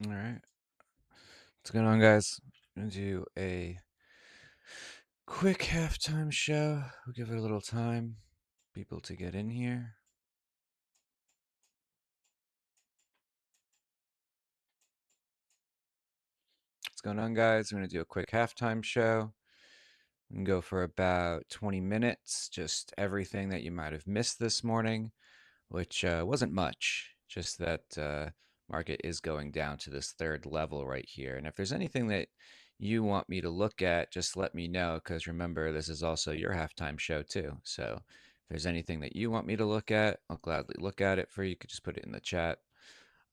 All right. What's going on, guys? I'm going to do a quick halftime show. We'll give it a little time, people to get in here. What's going on, guys? We're going to do a quick halftime show. We can go for about 20 minutes, just everything that you might have missed this morning, which wasn't much, just that market is going down to this third level right here. And if there's anything that you want me to look at, just let me know, because remember, this is also your halftime show too. So if there's anything that you want me to look at, I'll gladly look at it for you. You could just put it in the chat.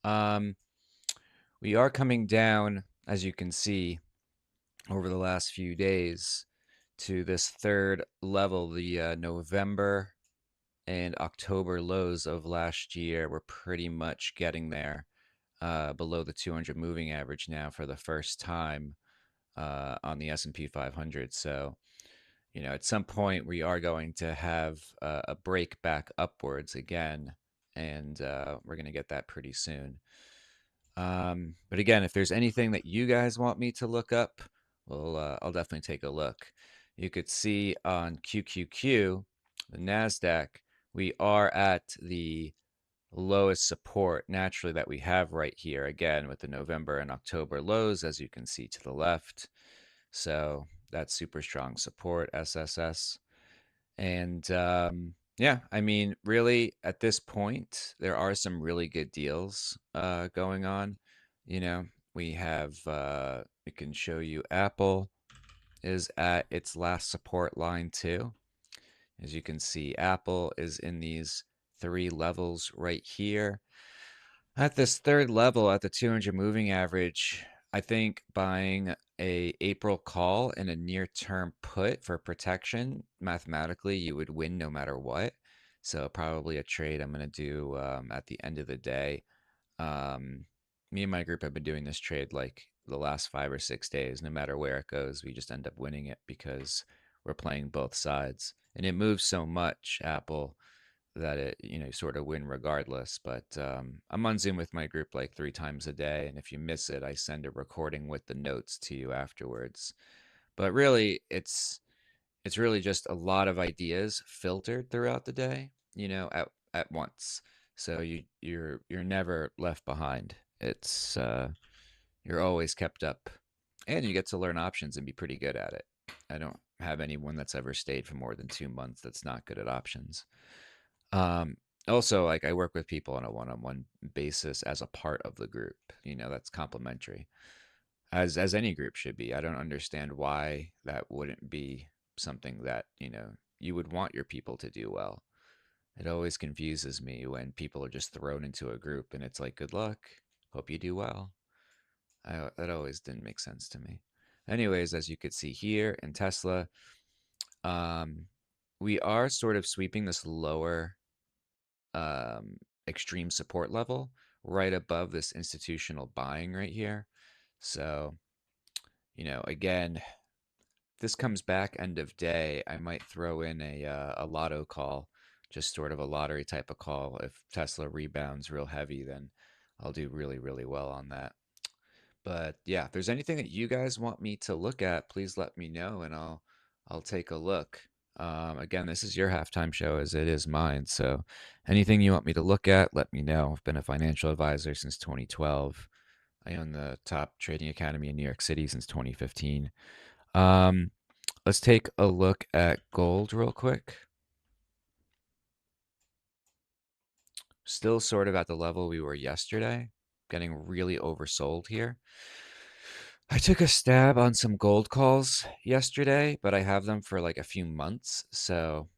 Um, we are coming down, as you can see, over the last few days to this third level, the November and October lows of last year. We're pretty much getting there, below the 200 moving average now for the first time on the S&P 500. So, at some point we are going to have a break back upwards again, and we're going to get that pretty soon. But again, if there's anything that you guys want me to look up, well, I'll definitely take a look. You could see on QQQ, the NASDAQ, we are at the lowest support naturally that we have right here, again, with the November and October lows, as you can see to the left. So that's super strong support, SSS. And yeah, I mean, really, at this point, there are some really good deals going on. You know, we can show you Apple is at its last support line too. As you can see, Apple is in these three levels right here. At this third level, at the 200 moving average, I think buying a April call and a near-term put for protection, mathematically, you would win no matter what. So probably a trade I'm going to do at the end of the day. Um, Me and my group have been doing this trade like the last 5 or 6 days. No matter where it goes, we just end up winning it because we're playing both sides. And it moves so much, Apple, that it sort of win regardless. But I'm on Zoom with my group like 3 times a day, and if you miss it, I send a recording with the notes to you afterwards. But really, it's really just a lot of ideas filtered throughout the day, at once. So you're never left behind. It's You're always kept up, and you get to learn options and be pretty good at it. I don't have anyone that's ever stayed for more than 2 months that's not good at options. Um, Also, like I work with people on a one-on-one basis as a part of the group. That's complementary, as any group should be. I don't understand why that wouldn't be something that, you would want your people to do well. It always confuses me when people are just thrown into a group and it's like, good luck, hope you do well. That always didn't make sense to me. Anyways, as you could see here in Tesla, um, we are sort of sweeping this lower extreme support level right above this institutional buying right here. So, again, if this comes back end of day, I might throw in a lotto call, just sort of a lottery type of call. If Tesla rebounds real heavy, then I'll do really, really well on that. But yeah, if there's anything that you guys want me to look at, please let me know and I'll take a look. Again, this is your halftime show as it is mine. So anything you want me to look at, let me know. I've been a financial advisor since 2012. I own the top trading academy in New York City since 2015. Um, let's take a look at gold real quick. Still sort of at the level we were yesterday, getting really oversold here. I took a stab on some gold calls yesterday, but I have them for like a few months. So,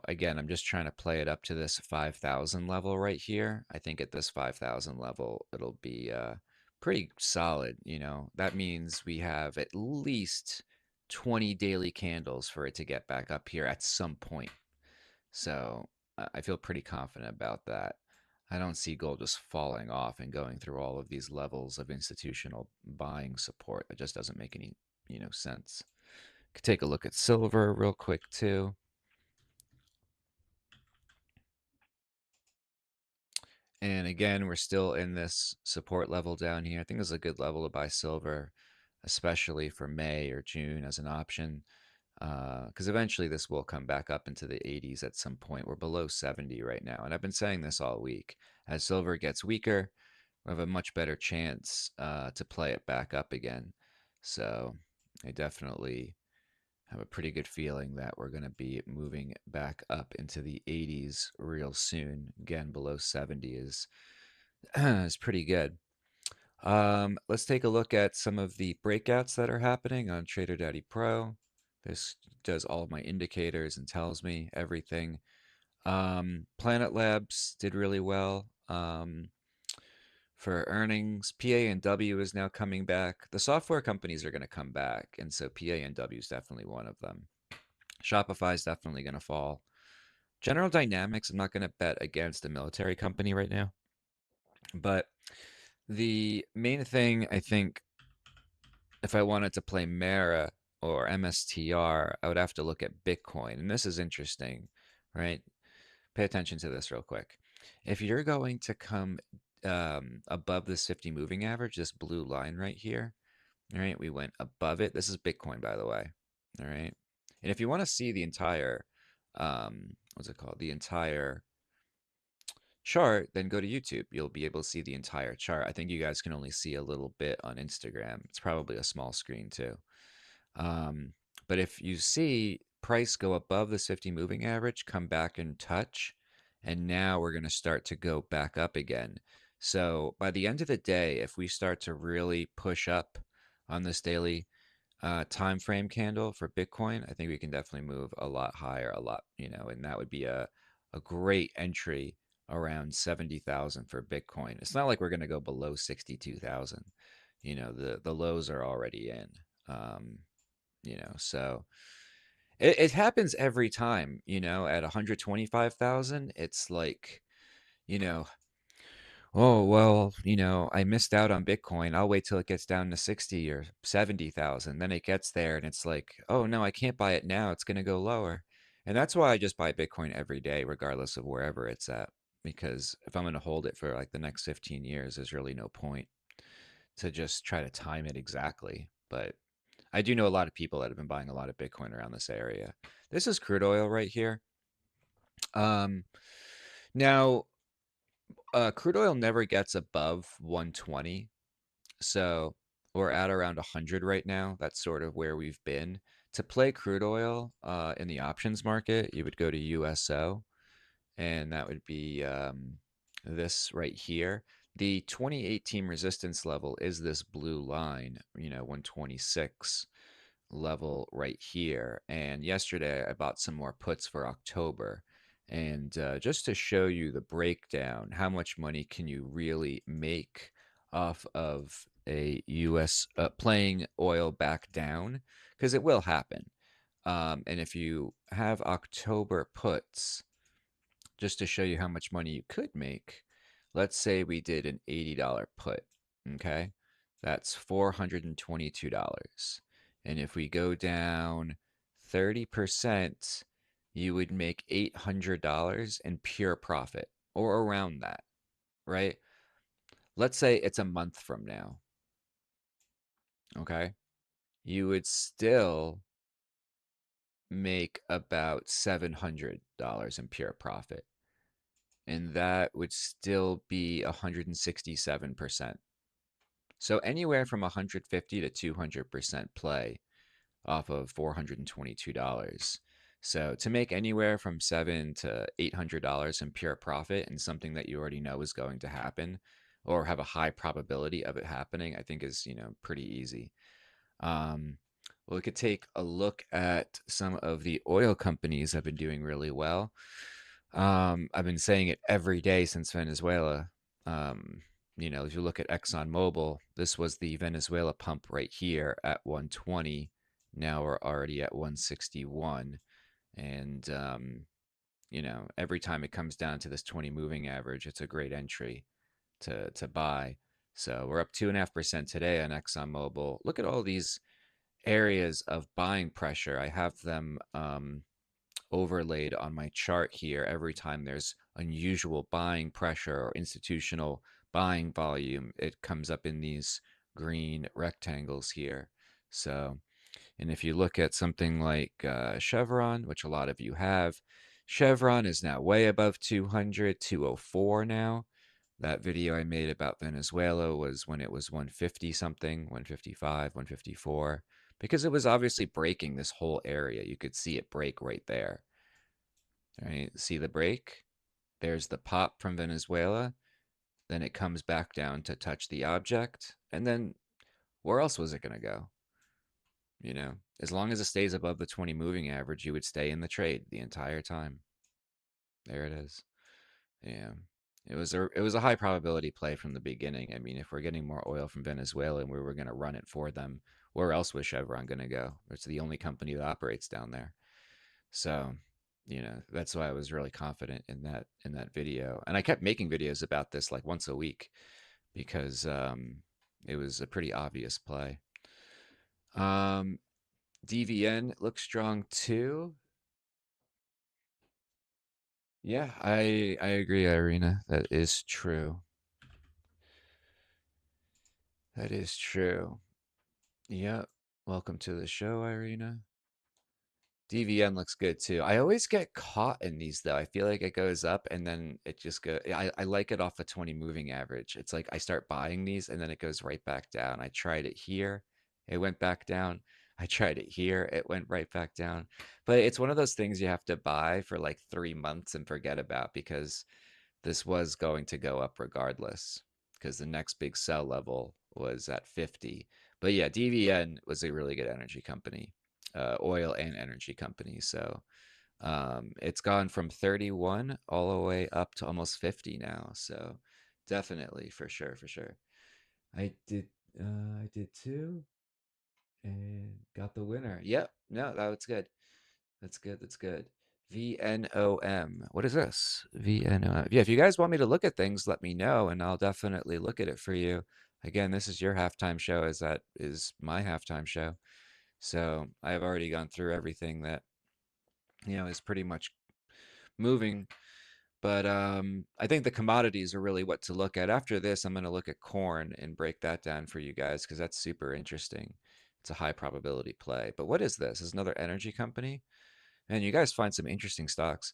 again, I'm just trying to play it up to this 5,000 level right here. I think at this 5,000 level, it'll be pretty solid. That means we have at least 20 daily candles for it to get back up here at some point. So I feel pretty confident about that. I don't see gold just falling off and going through all of these levels of institutional buying support. It just doesn't make any, sense. Could take a look at silver real quick too. And again, we're still in this support level down here. I think this is a good level to buy silver, especially for May or June as an option. Because eventually this will come back up into the 80s at some point. We're below 70 right now. And I've been saying this all week. As silver gets weaker, we have a much better chance to play it back up again. So I definitely have a pretty good feeling that we're going to be moving back up into the 80s real soon. Again, below 70 is pretty good. Let's take a look at some of the breakouts that are happening on Trader Daddy Pro. This does all of my indicators and tells me everything. Planet Labs did really well for earnings. PA and W is now coming back. The software companies are going to come back, and so PA and W is definitely one of them. Shopify is definitely going to fall. General Dynamics, I'm not going to bet against a military company right now, but the main thing I think if I wanted to play Mara or MSTR, I would have to look at Bitcoin. And this is interesting, right? Pay attention to this real quick. If you're going to come above this 50 moving average, this blue line right here, all right, we went above it. This is Bitcoin, by the way, all right? And if you want to see the entire, what's it called? The entire chart, then go to YouTube. You'll be able to see the entire chart. I think you guys can only see a little bit on Instagram. It's probably a small screen too. Um, but if you see price go above this 50 moving average, come back and touch, and now we're going to start to go back up again. So by the end of the day, if we start to really push up on this daily time frame candle for Bitcoin, I think we can definitely move a lot higher, a lot, and that would be a great entry around 70,000 for Bitcoin. It's not like we're going to go below 62,000. The lows are already in. Um, so it happens every time, at 125,000, it's like, you know, oh, well, I missed out on Bitcoin. I'll wait till it gets down to 60 or 70,000. Then it gets there and it's like, oh no, I can't buy it now. It's going to go lower. And that's why I just buy Bitcoin every day, regardless of wherever it's at. Because if I'm going to hold it for like the next 15 years, there's really no point to just try to time it exactly. But I do know a lot of people that have been buying a lot of Bitcoin around this area. This is crude oil right here. Um, now, crude oil never gets above 120. So we're at around 100 right now. That's sort of where we've been. To play crude oil in the options market, you would go to USO, and that would be this right here. The 2018 resistance level is this blue line, 126 level right here. And yesterday I bought some more puts for October. And just to show you the breakdown, how much money can you really make off of a US playing oil back down? Because it will happen. And if you have October puts, just to show you how much money you could make, let's say we did an $80 put, okay? That's $422. And if we go down 30%, you would make $800 in pure profit or around that, right? Let's say it's a month from now, okay? You would still make about $700 in pure profit. And that would still be 167%. So anywhere from 150 to 200% play off of $422. So to make anywhere from $700 to $800 in pure profit in something that you already know is going to happen or have a high probability of it happening, I think is, pretty easy. Um, well, we could take a look at some of the oil companies that have been doing really well. I've been saying it every day since Venezuela. Um, if you look at ExxonMobil, this was the Venezuela pump right here at 120. Now we're already at 161. And, every time it comes down to this 20 moving average, it's a great entry to buy. So we're up 2.5% today on ExxonMobil. Look at all these areas of buying pressure. I have them overlaid on my chart here every time there's unusual buying pressure or institutional buying volume. It comes up in these green rectangles here. So, and if you look at something like Chevron, which a lot of you have, Chevron is now way above 200, 204 now. That video I made about Venezuela was when it was 150 something, 155, 154, because it was obviously breaking this whole area. You could see it break right there. Right? See the break? There's the pop from Venezuela. Then it comes back down to touch the object. And then where else was it going to go? As long as it stays above the 20 moving average, you would stay in the trade the entire time. There it is. Yeah. It was a high probability play from the beginning. I mean, if we're getting more oil from Venezuela and we were going to run it for them, where else was Chevron going to go? It's the only company that operates down there. So, that's why I was really confident in that video. And I kept making videos about this like once a week because it was a pretty obvious play. Um, DVN looks strong too. Yeah, I agree, Irina. That is true. That is true. Yep. Welcome to the show, Irina. DVN looks good too. I always get caught in these though. I feel like it goes up and then it just go. I like it off a 20 moving average. It's like I start buying these and then it goes right back down. I tried it here, it went back down. I tried it here, it went right back down. But it's one of those things you have to buy for like 3 months and forget about because this was going to go up regardless because the next big sell level was at 50. But yeah, DVN was a really good energy company, oil and energy company. So it's gone from 31 all the way up to almost 50 now. So definitely, for sure, for sure. I did, I did too, and got the winner. Yep, no, that was good. That's good. That's good. VNOM. What is this? VNOM. Yeah, if you guys want me to look at things, let me know and I'll definitely look at it for you. Again, this is your halftime show as that is my halftime show. So I have already gone through everything that, is pretty much moving. But I think the commodities are really what to look at. After this, I'm going to look at corn and break that down for you guys because that's super interesting. It's a high probability play. But what is this? Is another energy company? And you guys find some interesting stocks.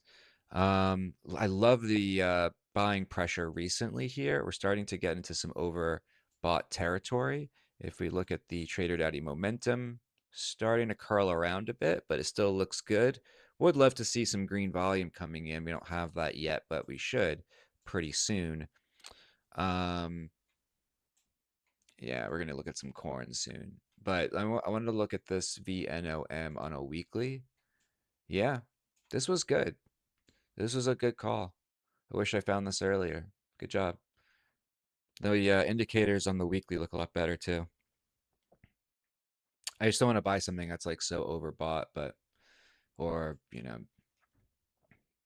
I love the buying pressure recently here. We're starting to get into some overbought territory. If we look at the Trader Daddy momentum, starting to curl around a bit, but it still looks good. Would love to see some green volume coming in. We don't have that yet, but we should pretty soon. Um, yeah, we're gonna look at some corn soon. But I wanted to look at this VNOM on a weekly. Yeah, this was good. This was a good call. I wish I found this earlier. Good job. The indicators on the weekly look a lot better too. I just don't want to buy something that's like so overbought, but or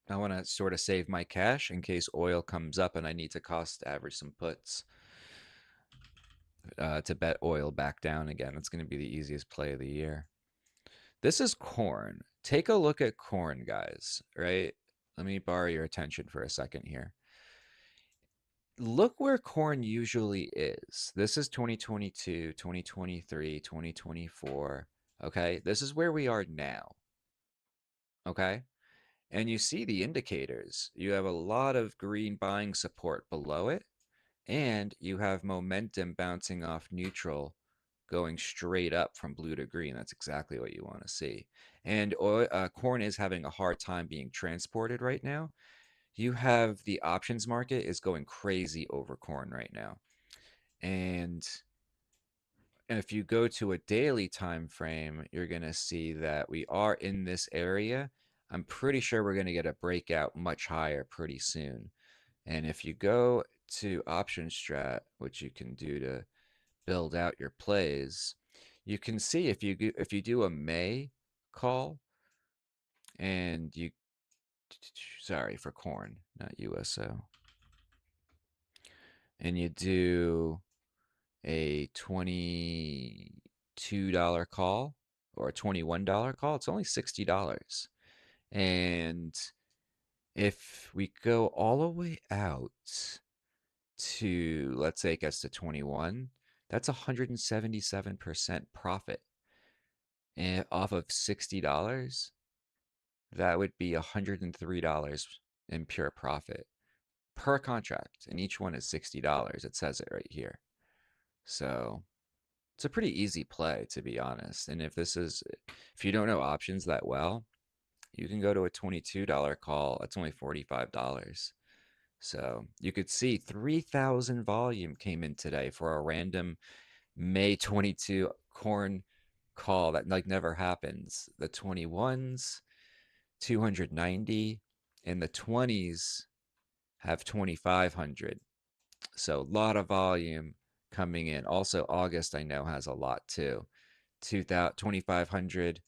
I want to sort of save my cash in case oil comes up and I need to cost average some puts to bet oil back down again. It's going to be the easiest play of the year. This is corn. Take a look at corn, guys. Right? Let me borrow your attention for a second here. Look where corn usually is. This is 2022, 2023, 2024. Okay. This is where we are now. Okay. And you see the indicators. You have a lot of green buying support below it, and you have momentum bouncing off neutral going straight up from blue to green. That's exactly what you want to see. And corn is having a hard time being transported right now. You have the options market is going crazy over corn right now. And if you go to a daily time frame, you're going to see that we are in this area. I'm pretty sure we're going to get a breakout much higher pretty soon. And if you go to option strat, which you can do to build out your plays, you can see if you do a May call and you sorry for corn, not USO, and you do a $22 call or a $21 call, it's only $60. And if we go all the way out to, let's say it gets to 21, that's 177% profit. And off of $60, that would be $103 in pure profit per contract. And each one is $60. It says it right here. So it's a pretty easy play, to be honest. And if you don't know options that well, you can go to a $22 call. It's only $45. So you could see 3,000 volume came in today for a random May 22 corn call that like never happens. The 21s, 290, and the 20s have 2,500. So a lot of volume coming in. Also, August I know has a lot too. 2,000, 2,500,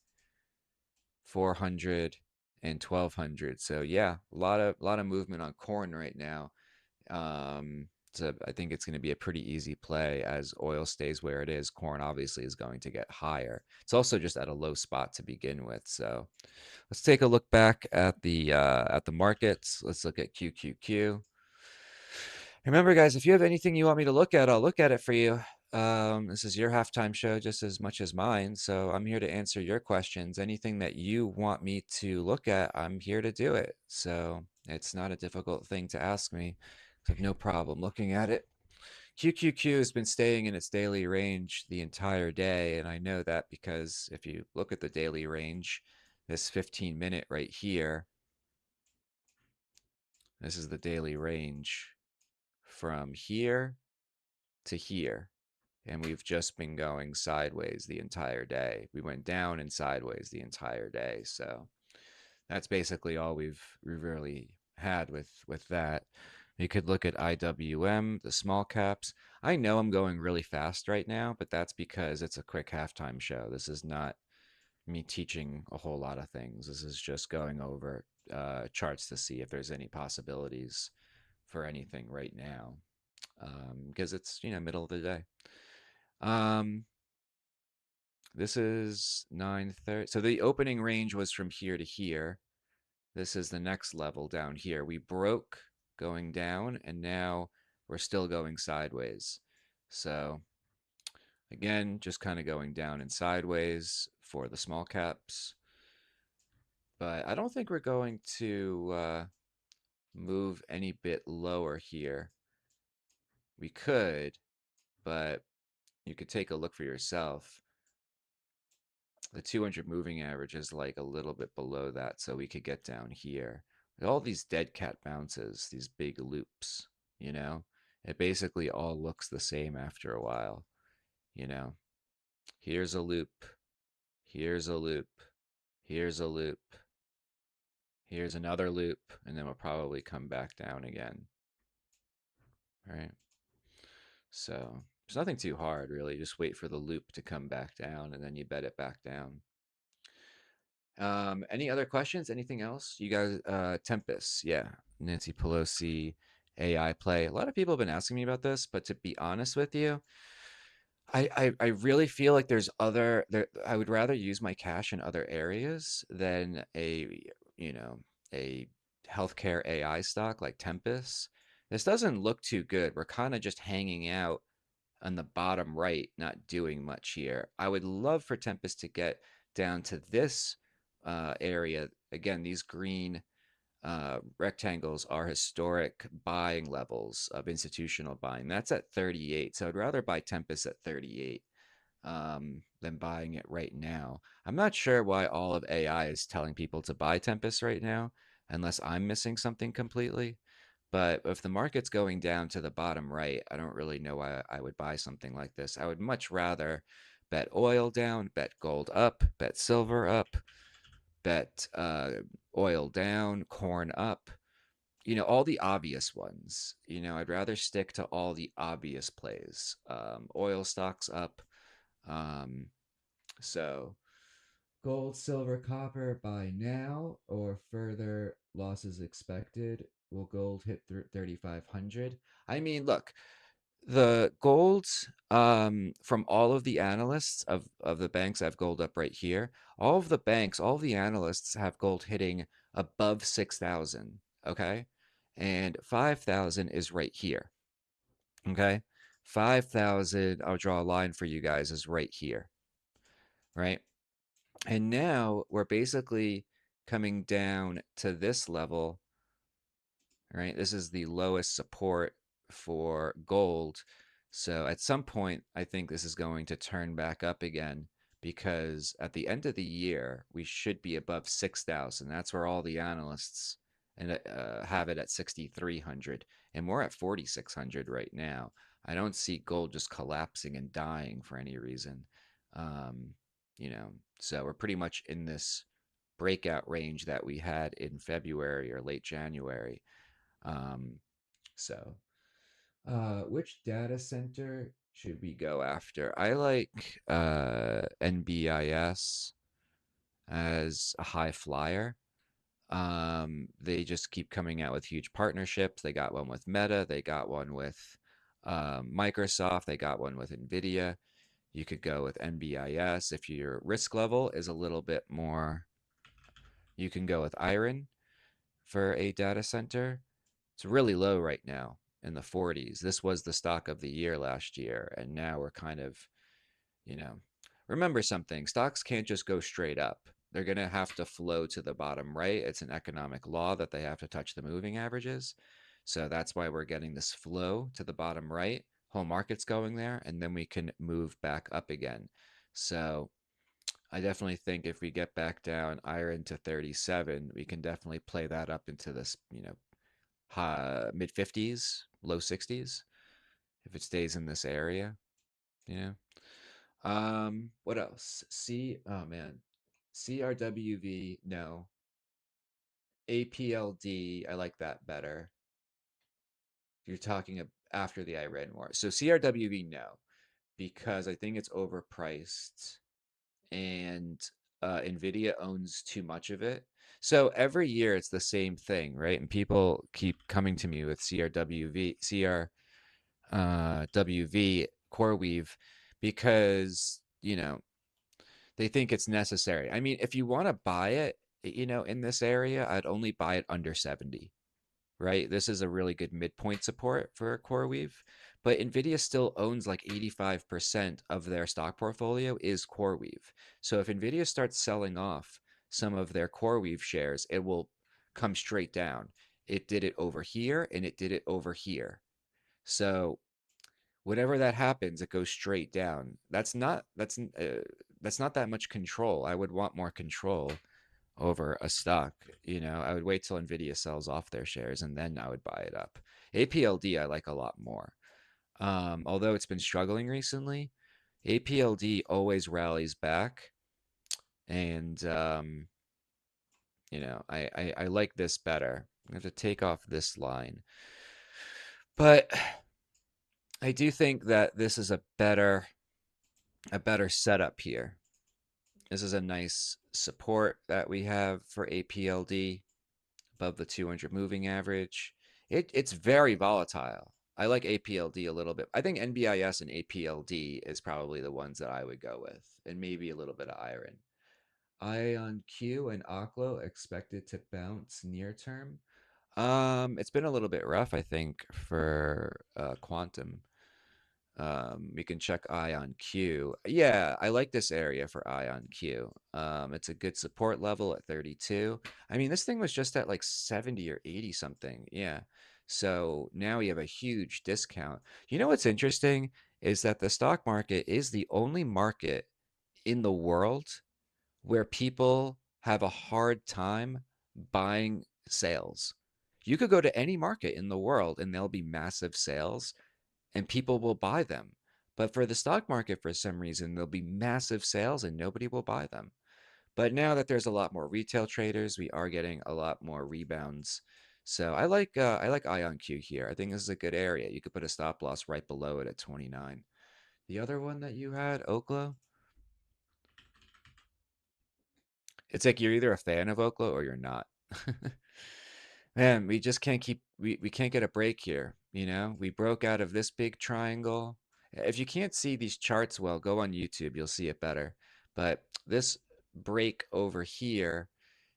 400, and 1,200. So yeah, a lot of movement on corn right now. So I think it's going to be a pretty easy play as oil stays where it is. Corn obviously is going to get higher. It's also just at a low spot to begin with. So let's take a look back at the markets. Let's look at QQQ. Remember, guys, if you have anything you want me to look at, I'll look at it for you. This is your halftime show just as much as mine, so I'm here to answer your questions. Anything that you want me to look at, I'm here to do it. So it's not a difficult thing to ask me. I have no problem looking at it. QQQ has been staying in its daily range the entire day, and I know that because if you look at the daily range, this 15-minute right here, this is the daily range from here to here. And we've just been going sideways the entire day. We went down and sideways the entire day. So that's basically all we've really had with that. You could look at IWM, the small caps. I know I'm going really fast right now, but that's because it's a quick halftime show. This is not me teaching a whole lot of things. This is just going over charts to see if there's any possibilities for anything right now, because it's middle of the day. Um, this is 930. So the opening range was from here to here. This is the next level down here. We broke going down, and now we're still going sideways. So again, just kind of going down and sideways for the small caps. But I don't think we're going to move any bit lower here. We could, but you could take a look for yourself. The 200 moving average is like a little bit below that, so we could get down here. All these dead cat bounces, these big loops, you know, it basically all looks the same after a while, you know. Here's a loop, here's a loop, here's a loop, here's another loop, and then we'll probably come back down again, right? So there's nothing too hard, really. Just wait for the loop to come back down, and then you bet it back down. Any other questions? Anything else? You guys, Tempest, yeah, Nancy Pelosi, AI play. A lot of people have been asking me about this, but to be honest with you, I really feel like I would rather use my cash in other areas than you know, a healthcare AI stock like Tempest. This doesn't look too good. We're kind of just hanging out on the bottom right, not doing much here. I would love for Tempest to get down to this area. Again, these green rectangles are historic buying levels of institutional buying. That's at 38. So I'd rather buy Tempest at 38 than buying it right now. I'm not sure why all of AI is telling people to buy Tempest right now, unless I'm missing something completely. But if the market's going down to the bottom right, I don't really know why I would buy something like this. I would much rather bet oil down, bet gold up, bet silver up, bet oil down, corn up. All the obvious ones. I'd rather stick to all the obvious plays. Oil stocks up. Um, so gold, silver, copper buy now or further losses expected. Will gold hit 3,500? I mean, look, The gold, from all of the analysts of the banks, I have gold up right here. All of the banks, all of the analysts have gold hitting above 6,000, okay? And 5,000 is right here, okay? 5,000, I'll draw a line for you guys, is right here, right? And now we're basically coming down to this level, right? This is the lowest support for gold. So at some point, I think this is going to turn back up again because at the end of the year, we should be above 6,000. That's where all the analysts have it at 6,300, and we're at 4,600 right now. I don't see gold just collapsing and dying for any reason. Um, so we're pretty much in this breakout range that we had in February or late January. Um, so, which data center should we go after? I like NBIS as a high flyer. They just keep coming out with huge partnerships. They got one with Meta, they got one with Microsoft, they got one with Nvidia. You could go with NBIS if your risk level is a little bit more. You can go with Iron for a data center. It's really low right now in the 40s. This was the stock of the year last year, and now we're kind of, you know, remember something, stocks can't just go straight up. They're going to have to flow to the bottom right. It's an economic law that they have to touch the moving averages. So that's why we're getting this flow to the bottom right. Whole market's going there, and then we can move back up again. So I definitely think if we get back down iron to 37, we can definitely play that up into this, mid 50s, low 60s if it stays in this area, you know. What else? Oh man. CRWV, no. APLD, I like that better. You're talking after the Iran war. So CRWV, no, because I think it's overpriced and Nvidia owns too much of it. So every year it's the same thing, right? And people keep coming to me with WV CoreWeave because, they think it's necessary. I mean, if you want to buy it, in this area, I'd only buy it under 70, right? This is a really good midpoint support for CoreWeave, but Nvidia still owns like 85% of their stock portfolio is CoreWeave. So if Nvidia starts selling off some of their CoreWeave shares, it will come straight down. It did it over here and it did it over here. So whenever that happens, it goes straight down. That's not that much control. I would want more control over a stock. I would wait till Nvidia sells off their shares and then I would buy it up. APLD I like a lot more. Although it's been struggling recently, APLD always rallies back, and I like this better. I have to take off this line, but I do think that this is a better setup here. This is a nice support that we have for APLD above the 200 moving average. It's very volatile. I like APLD a little bit. I think NBIS and APLD is probably the ones that I would go with, and maybe a little bit of iron. IonQ and Oklo expected to bounce near term. It's been a little bit rough, I think, for Quantum. We can check IonQ. Yeah, I like this area for IonQ. It's a good support level at 32. I mean, this thing was just at like 70 or 80 something. Yeah. So now we have a huge discount. You know what's interesting is that the stock market is the only market in the world where people have a hard time buying sales. You could go to any market in the world and there'll be massive sales and people will buy them. But for the stock market, for some reason, there'll be massive sales and nobody will buy them. But now that there's a lot more retail traders, we are getting a lot more rebounds. So I like IonQ here. I think this is a good area. You could put a stop loss right below it at 29. The other one that you had, Oklo, it's like you're either a fan of Oklo or you're not. Man, we just can't keep we can't get a break here, you know? We broke out of this big triangle. If you can't see these charts well, go on YouTube, you'll see it better. But this break over here,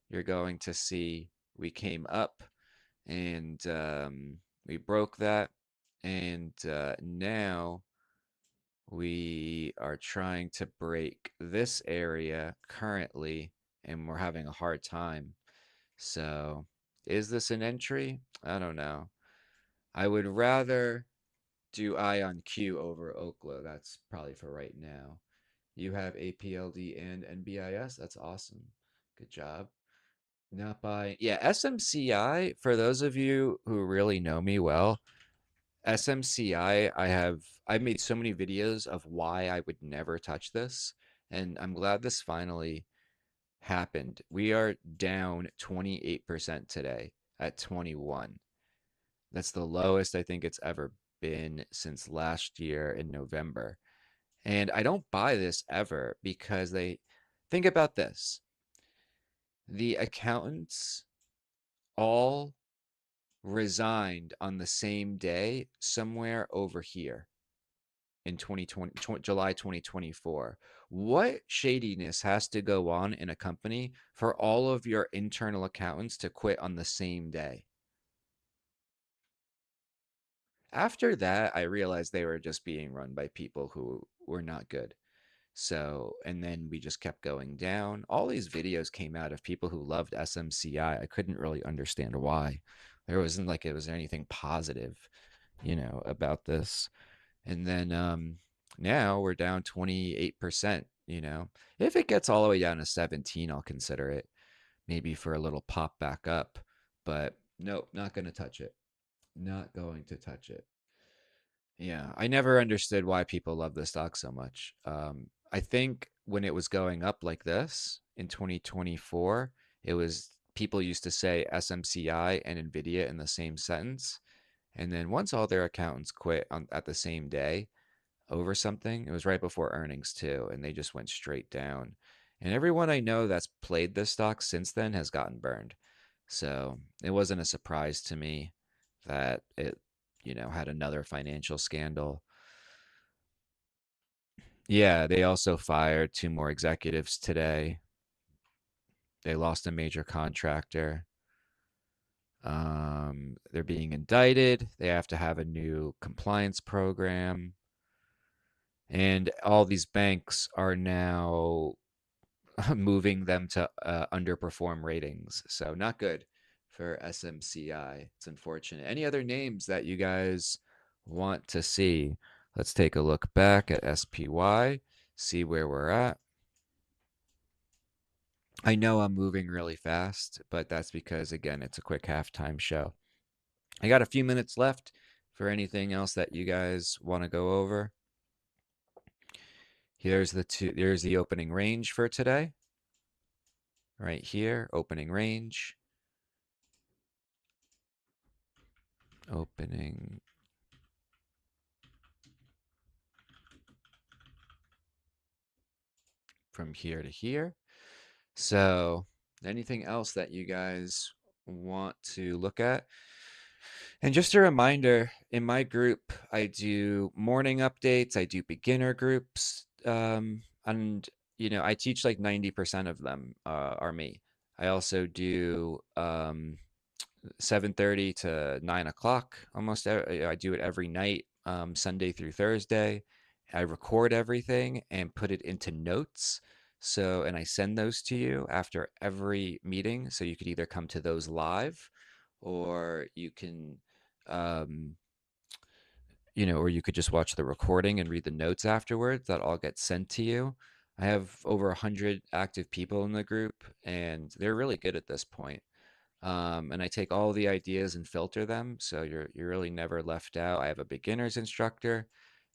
you're going to see we came up and we broke that. And now we are trying to break this area currently, and we're having a hard time. So, is this an entry? I don't know. I would rather do Ion Q over Oklo. That's probably for right now. You have APLD and NBIS. That's awesome. Good job. Not buying. Yeah, SMCI, for those of you who really know me well, SMCI, I've made so many videos of why I would never touch this, and I'm glad this finally happened. We are down 28% today at 21. That's the lowest I think it's ever been since last year in November. And I don't buy this ever because they think about this. The accountants all resigned on the same day somewhere over here in 2020, July 2024. What shadiness has to go on in a company for all of your internal accountants to quit on the same day? After that, I realized they were just being run by people who were not good. So, and then we just kept going down. All these videos came out of people who loved SMCI. I couldn't really understand why. There wasn't like it was anything positive, about this. And then now we're down 28%, If it gets all the way down to 17, I'll consider it maybe for a little pop back up. But nope, not going to touch it. Not going to touch it. Yeah, I never understood why people love the stock so much. I think when it was going up like this in 2024, it was people used to say SMCI and Nvidia in the same sentence. And then once all their accountants quit at the same day over something, it was right before earnings too, and they just went straight down. And everyone I know that's played this stock since then has gotten burned. So it wasn't a surprise to me that it, had another financial scandal. Yeah, they also fired two more executives today. They lost a major contractor. They're being indicted. They have to have a new compliance program. And all these banks are now moving them to underperform ratings. So, not good for SMCI. It's unfortunate. Any other names that you guys want to see? Let's take a look back at SPY, see where we're at. I know I'm moving really fast, but that's because, again, it's a quick halftime show. I got a few minutes left for anything else that you guys want to go over. There's the opening range for today. Right here, opening range. Opening from here to here. So, anything else that you guys want to look at? And just a reminder, in my group, I do morning updates, I do beginner groups, and I teach like 90% of them are me. I also do 7:30 to 9 o'clock almost. I do it every night, Sunday through Thursday. I record everything and put it into notes. So, and I send those to you after every meeting. So you could either come to those live or you can, um, or you could just watch the recording and read the notes afterwards. That all gets sent to you. I have over 100 active people in the group, and they're really good at this point. And I take all the ideas and filter them, so you're really never left out. I have a beginners instructor,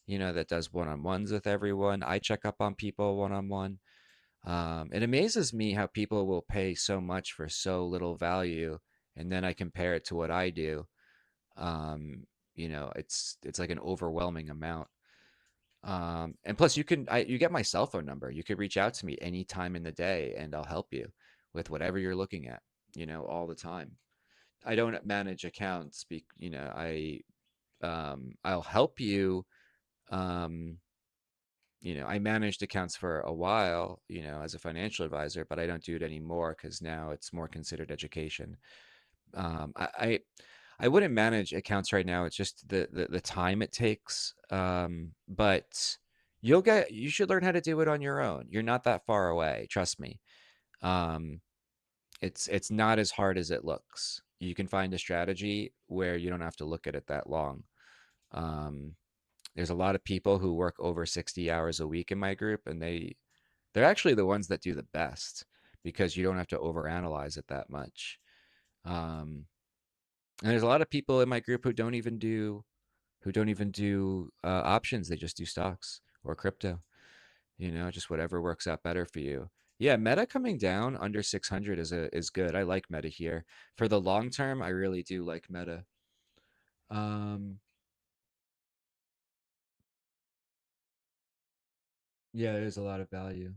that does one-on-ones with everyone. I check up on people one-on-one. It amazes me how people will pay so much for so little value, and then I compare it to what I do. It's like an overwhelming amount. And plus you get my cell phone number. You could reach out to me anytime in the day and I'll help you with whatever you're looking at, all the time. I don't manage accounts. I'll help you. Um, I managed accounts for a while, as a financial advisor, but I don't do it anymore because now it's more considered education. Um, I, I I wouldn't manage accounts right now. It's just the time it takes. But you should learn how to do it on your own. You're not that far away, trust me. Um, it's not as hard as it looks. You can find a strategy where you don't have to look at it that long. Um, there's a lot of people who work over 60 hours a week in my group, and they're actually the ones that do the best because you don't have to overanalyze it that much. Um, and there's a lot of people in my group who don't even do options. They just do stocks or crypto. Just whatever works out better for you. Yeah, Meta coming down under 600 is good. I like Meta here. For the long term, I really do like Meta. Um, yeah, there's a lot of value.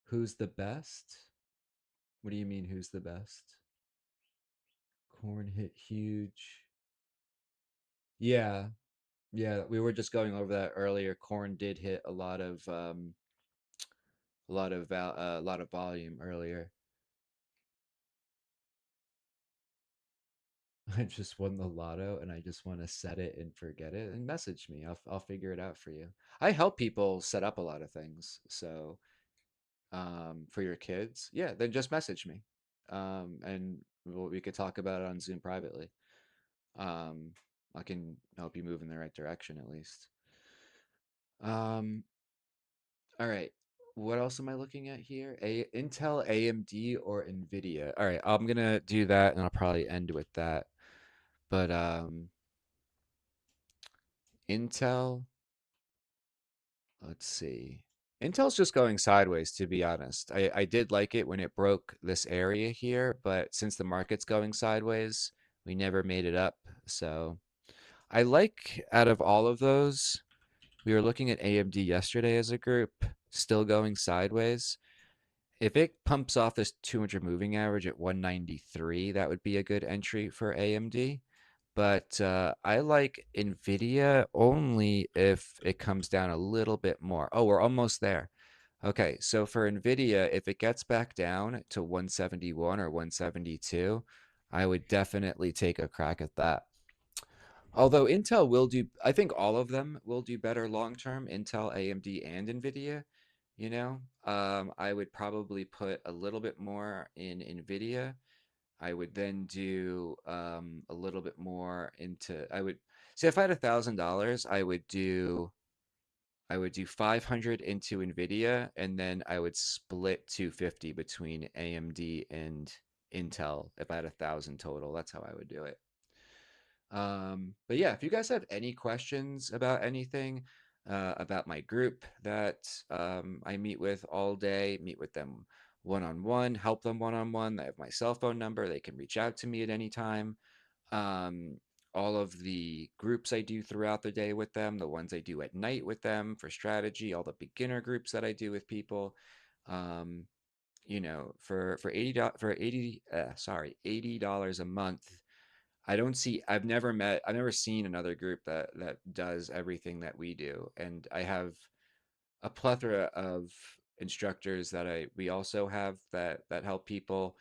Who's the best? What do you mean, who's the best? Corn hit huge. Yeah, yeah, we were just going over that earlier. Corn did hit a lot of volume earlier. I just won the lotto and I just want to set it and forget it and message me. I'll figure it out for you. I help people set up a lot of things. So, for your kids, yeah, then just message me. And we could talk about it on Zoom privately. Um, I can help you move in the right direction at least. Um, all right. What else am I looking at here? Intel, AMD, or Nvidia? All right, I'm gonna do that and I'll probably end with that. But Intel, let's see. Intel's just going sideways, to be honest. I did like it when it broke this area here, but since the market's going sideways, we never made it up. So I like out of all of those, we were looking at AMD yesterday as a group, still going sideways. If it pumps off this 200 moving average at 193, that would be a good entry for AMD. But I like NVIDIA only if it comes down a little bit more. Oh, we're almost there. Okay, so for NVIDIA, if it gets back down to 171 or 172, I would definitely take a crack at that. Although Intel will do, I think all of them will do better long term, Intel, AMD, and NVIDIA. I would probably put a little bit more in NVIDIA. I would then do a little bit more into, I would say if I had $1,000, I would do 500 into NVIDIA, and then I would split 250 between AMD and Intel if I had 1,000 total. That's how I would do it. But yeah, if you guys have any questions about anything, about my group that I meet with all day, meet with them one on one, help them one on one. I have my cell phone number. They can reach out to me at any time. Um, all of the groups I do throughout the day with them, the ones I do at night with them for strategy, all the beginner groups that I do with people. Um, for 80 a month, I've never seen another group that does everything that we do. And I have a plethora of instructors we also have that help people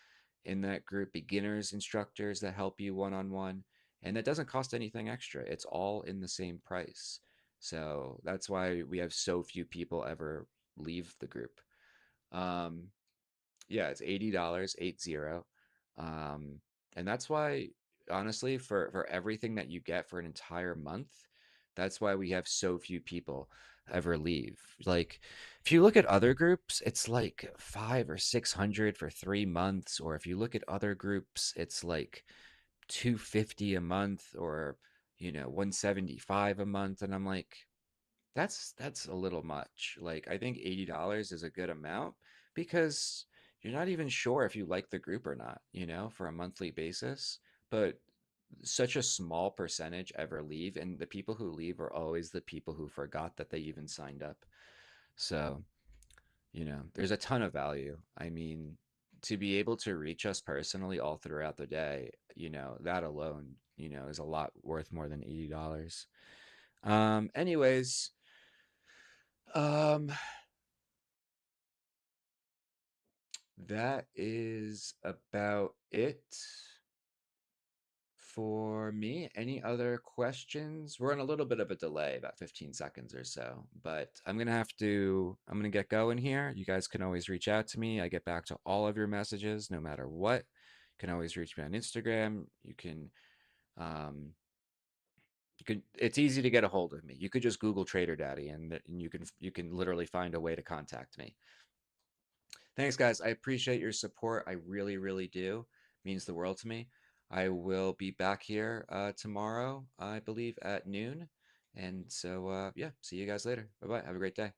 in that group, beginners instructors that help you one on one, and that doesn't cost anything extra. It's all in the same price. So that's why we have so few people ever leave the group. Um, yeah, it's $80, 80. Um, and that's why, honestly, for everything that you get for an entire month, that's why we have so few people ever leave. Like, if you look at other groups, it's like 5 or 600 for 3 months, or if you look at other groups, it's like 250 a month, or 175 a month, and I'm like, that's a little much. Like, I think $80 is a good amount because you're not even sure if you like the group or not, for a monthly basis. But such a small percentage ever leave, and the people who leave are always the people who forgot that they even signed up. So, there's a ton of value. I mean, to be able to reach us personally all throughout the day, that alone, is a lot worth more than $80. Anyways, um, that is about it for me. Any other questions? We're on a little bit of a delay, about 15 seconds or so, but I'm gonna get going here. You guys can always reach out to me. I get back to all of your messages no matter what. You can always reach me on Instagram. Um, it's easy to get a hold of me. You could just Google Trader Daddy and you can literally find a way to contact me. Thanks, guys. I appreciate your support. I really, really do. Means the world to me. I will be back here tomorrow, I believe, at noon. And so, yeah, see you guys later. Bye bye. Have a great day.